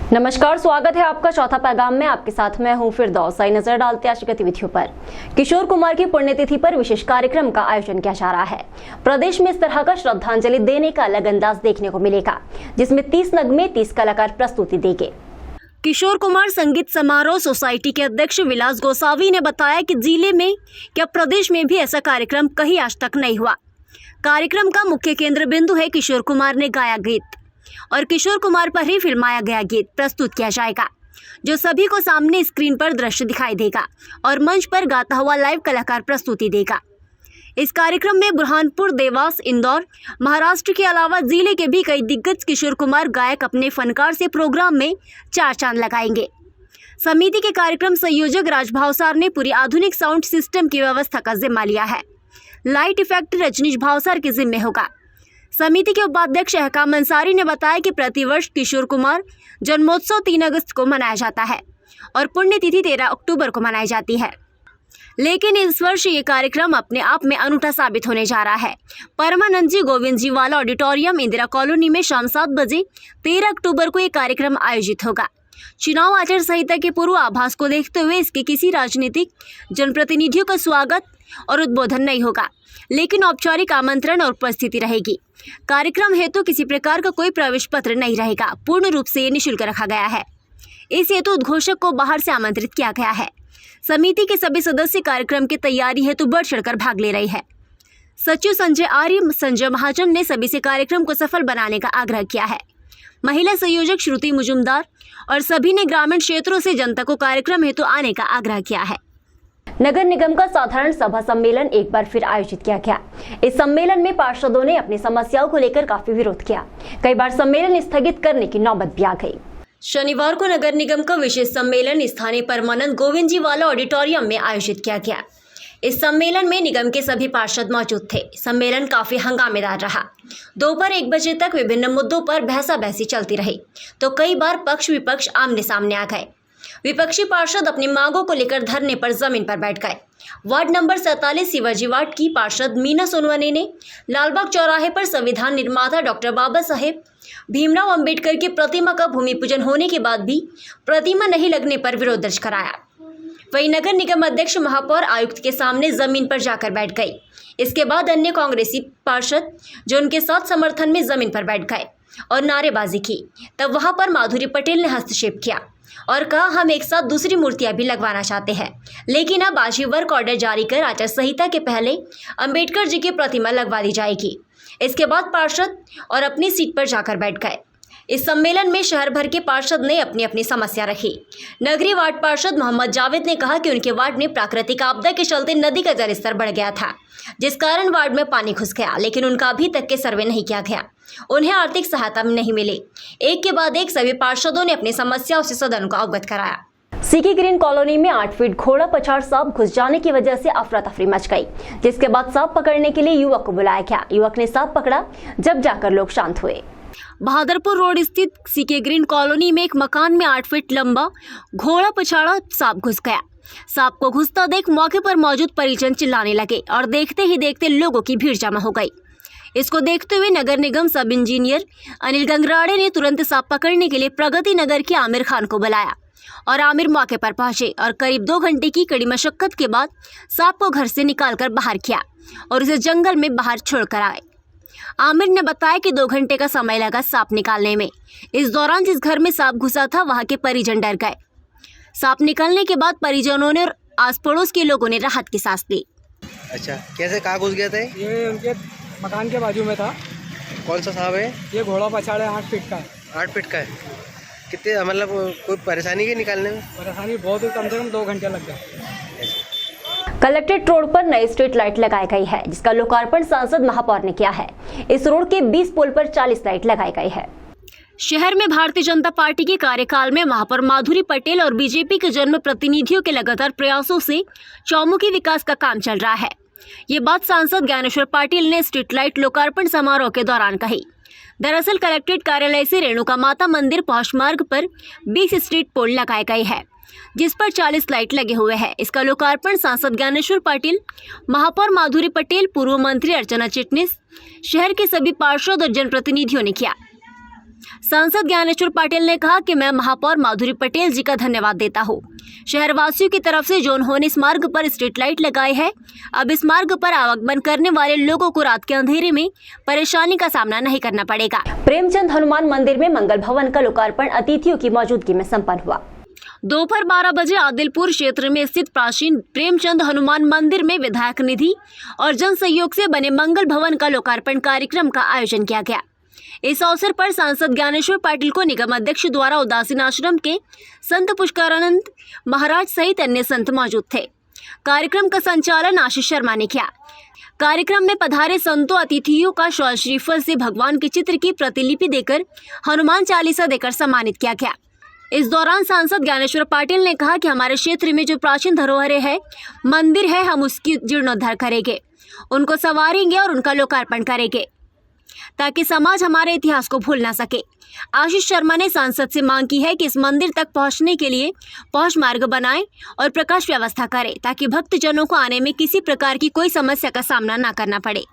नमस्कार, स्वागत है आपका चौथा पैगाम में। आपके साथ मैं हूं फिरदौस। आई नजर डालते हैं आज की गतिविधियों पर। किशोर कुमार की पुण्यतिथि पर विशेष कार्यक्रम का आयोजन किया जा रहा है। प्रदेश में इस तरह का श्रद्धांजलि देने का अलग अंदाज देखने को मिलेगा, जिसमें 30 नगमे 30 कलाकार प्रस्तुति देंगे। किशोर कुमार संगीत समारोह सोसाइटी के अध्यक्ष विलास गोसावी ने बताया कि जिले में क्या प्रदेश में भी ऐसा कार्यक्रम कहीं आज तक नहीं हुआ। कार्यक्रम का मुख्य केंद्र बिंदु है किशोर कुमार ने गाया गीत और किशोर कुमार पर ही फिल्माया गया गीत प्रस्तुत किया जाएगा, जो सभी को सामने स्क्रीन पर दृश्य दिखाई देगा और मंच पर गाता हुआ लाइव कलाकार प्रस्तुति देगा। इस कार्यक्रम में बुरहानपुर, देवास, इंदौर, महाराष्ट्र के अलावा जिले के भी कई दिग्गज किशोर कुमार गायक अपने फनकार से प्रोग्राम में चार चांद लगाएंगे। समिति के कार्यक्रम संयोजक राज भावसार ने पूरी आधुनिक साउंड सिस्टम की व्यवस्था का जिम्मा लिया है। लाइट इफेक्ट रजनीश भावसार के जिम्मे होगा। समिति के उपाध्यक्ष अहकाम अंसारी ने बताया कि प्रतिवर्ष किशोर कुमार जन्मोत्सव 3 अगस्त को मनाया जाता है और पुण्यतिथि 13 अक्टूबर को मनाई जाती है, लेकिन इस वर्ष ये कार्यक्रम अपने आप में अनूठा साबित होने जा रहा है। परमानंद जी गोविंद जी वाला ऑडिटोरियम, इंदिरा कॉलोनी में शाम 7 बजे 13 अक्टूबर को ये कार्यक्रम आयोजित होगा। चुनाव आचार संहिता के पूर्व आभास को देखते हुए इसके किसी राजनीतिक जनप्रतिनिधियों का स्वागत और उद्बोधन नहीं होगा, लेकिन औपचारिक आमंत्रण और उपस्थिति रहेगी। कार्यक्रम हेतु किसी प्रकार का कोई प्रवेश पत्र नहीं रहेगा। पूर्ण रूप से ये निःशुल्क रखा गया है। इस हेतु उद्घोषक को बाहर से आमंत्रित किया गया है। समिति के सभी सदस्य कार्यक्रम की तैयारी हेतु बढ़ चढ़कर भाग ले रहे हैं। सचिव संजय आर्य, संजय महाजन ने सभी से कार्यक्रम को सफल बनाने का आग्रह किया है। महिला संयोजक श्रुति मुजुमदार और सभी ने ग्रामीण क्षेत्रों से जनता को कार्यक्रम हेतु आने का आग्रह किया है। नगर निगम का साधारण सभा सम्मेलन एक बार फिर आयोजित किया गया। इस सम्मेलन में पार्षदों ने अपनी समस्याओं को लेकर काफी विरोध किया। कई बार सम्मेलन स्थगित करने की नौबत भी आ गई। शनिवार को नगर निगम का विशेष सम्मेलन स्थानीय परमानंद गोविंद जी वाला ऑडिटोरियम में आयोजित किया गया। इस सम्मेलन में निगम के सभी पार्षद मौजूद थे। सम्मेलन काफी हंगामेदार रहा। दोपहर 1 बजे तक विभिन्न मुद्दों पर बहसाबहसी चलती रही, तो कई बार पक्ष विपक्ष आमने सामने आ गए। विपक्षी पार्षद अपनी मांगों को लेकर धरने पर जमीन पर बैठ गए। वार्ड नंबर 47 शिवाजी वार्ड की पार्षद मीना सोनवने ने लालबाग चौराहे पर संविधान निर्माता डॉक्टर बाबा साहेब भीमराव अंबेडकर की प्रतिमा का भूमि पूजन होने के बाद भी प्रतिमा नहीं लगने पर विरोध दर्ज कराया। वहीं नगर निगम अध्यक्ष महापौर आयुक्त के सामने जमीन पर जाकर बैठ गई। इसके बाद अन्य कांग्रेसी पार्षद जो उनके साथ समर्थन में जमीन पर बैठ गए और नारेबाजी की। तब वहां पर माधुरी पटेल ने हस्तक्षेप किया और कहा, हम एक साथ दूसरी मूर्तियां भी लगवाना चाहते हैं, लेकिन अब आज ही वर्क ऑर्डर जारी कर आचार संहिता के पहले अंबेडकर जी की प्रतिमा लगवा दी जाएगी। इसके बाद पार्षद और अपनी सीट पर जाकर बैठ गए। इस सम्मेलन में शहर भर के पार्षद ने अपनी अपनी समस्या रखी। नगरीय वार्ड पार्षद मोहम्मद जावेद ने कहा कि उनके वार्ड में प्राकृतिक आपदा के चलते नदी का जलस्तर बढ़ गया था, जिस कारण वार्ड में पानी घुस गया, लेकिन उनका अभी तक के सर्वे नहीं किया गया। उन्हें आर्थिक सहायता नहीं मिली। एक के बाद एक सभी पार्षदों ने अपनी समस्याओं से सदन को अवगत कराया। सीके ग्रीन कॉलोनी में 8 फीट घोड़ा पछाड़ सांप घुस जाने की वजह से अफरा तफरी मच गई, जिसके बाद सांप पकड़ने के लिए युवक को बुलाया गया। युवक ने सांप पकड़ा, जब जाकर लोग शांत हुए। बहादुरपुर रोड स्थित सीके ग्रीन कॉलोनी में एक मकान में 8 फीट लंबा घोड़ा पछाड़ा सांप घुस गया। सांप को घुसता देख मौके पर मौजूद परिजन चिल्लाने लगे और देखते ही देखते लोगों की भीड़ जमा हो गई। इसको देखते हुए नगर निगम सब इंजीनियर अनिल गंगराड़े ने तुरंत सांप पकड़ने के लिए प्रगति नगर के आमिर खान को बुलाया और आमिर मौके पर पहुंचे और करीब 2 घंटे की कड़ी मशक्कत के बाद सांप को घर से निकालकर बाहर किया और उसे जंगल में बाहर छोड़कर आए। आमिर ने बताया कि 2 घंटे का समय लगा सांप निकालने में। इस दौरान जिस घर में सांप घुसा था वहां के परिजन डर गए। सांप निकलने के बाद परिजनों ने और आस पड़ोस के लोगों ने राहत की सांस ली। अच्छा, कैसे कहाँ घुस गए थे? ये उनके मकान के बाजू में था। कौन सा सांप है? ये घोड़ा पछाड़ है, 8 फीट का है। 8 फीट का है। कितने मतलब कोई परेशानी की निकालने में? परेशानी बहुत, कम से कम 2 घंटे लग गए। कलेक्ट्रेट रोड पर नई स्ट्रीट लाइट लगाई गई है, जिसका लोकार्पण सांसद महापौर ने किया है। इस रोड के 20 पोल पर 40 लाइट लगाई गई है। शहर में भारतीय जनता पार्टी के कार्यकाल में महापौर माधुरी पटेल और बीजेपी के जन्म प्रतिनिधियों के लगातार प्रयासों से चौमुखी विकास का काम चल रहा है। ये बात सांसद ज्ञानेश्वर पाटिल ने स्ट्रीट लाइट लोकार्पण समारोह के दौरान कही। दरअसल कलेक्ट्रेट कार्यालय से रेणुका माता मंदिर पहुंच मार्ग पर 20 स्ट्रीट पोल लगाए गए हैं, जिस पर 40 लाइट लगे हुए हैं। इसका लोकार्पण सांसद ज्ञानेश्वर पाटिल, महापौर माधुरी पटेल, पूर्व मंत्री अर्चना चिटनिस, शहर के सभी पार्षद और जनप्रतिनिधियों ने किया। सांसद ज्ञानेश्वर पाटिल ने कहा कि मैं महापौर माधुरी पटेल जी का धन्यवाद देता हूँ। शहरवासियों की तरफ से जो उन्होंने इस मार्ग पर स्ट्रीट लाइट लगाए है, अब इस मार्ग पर आवागमन करने वाले लोगों को रात के अंधेरे में परेशानी का सामना नहीं करना पड़ेगा। प्रेमचंद हनुमान मंदिर में मंगल भवन का लोकार्पण अतिथियों की मौजूदगी में संपन्न हुआ। दोपहर 12 बजे आदिलपुर क्षेत्र में स्थित प्राचीन प्रेमचंद हनुमान मंदिर में विधायक निधि और जन सहयोग से बने मंगल भवन का लोकार्पण कार्यक्रम का आयोजन किया गया। इस अवसर पर सांसद ज्ञानेश्वर पाटिल को निगम अध्यक्ष द्वारा उदासीन आश्रम के संत पुष्करानंद महाराज सहित अन्य संत मौजूद थे। कार्यक्रम का संचालन आशीष शर्मा ने किया। कार्यक्रम में पधारे संतों अतिथियों का शॉल श्रीफल से भगवान के चित्र की प्रतिलिपि देकर हनुमान चालीसा देकर सम्मानित किया गया। इस दौरान सांसद ज्ञानेश्वर पाटिल ने कहा कि हमारे क्षेत्र में जो प्राचीन धरोहरें है, मंदिर है, हम उसकी जीर्णोद्धार करेंगे, उनको संवारेंगे और उनका लोकार्पण करेंगे ताकि समाज हमारे इतिहास को भूल ना सके। आशीष शर्मा ने सांसद से मांग की है कि इस मंदिर तक पहुंचने के लिए पहुंच मार्ग बनाएं और प्रकाश व्यवस्था करें ताकि भक्तजनों को आने में किसी प्रकार की कोई समस्या का सामना न करना पड़े।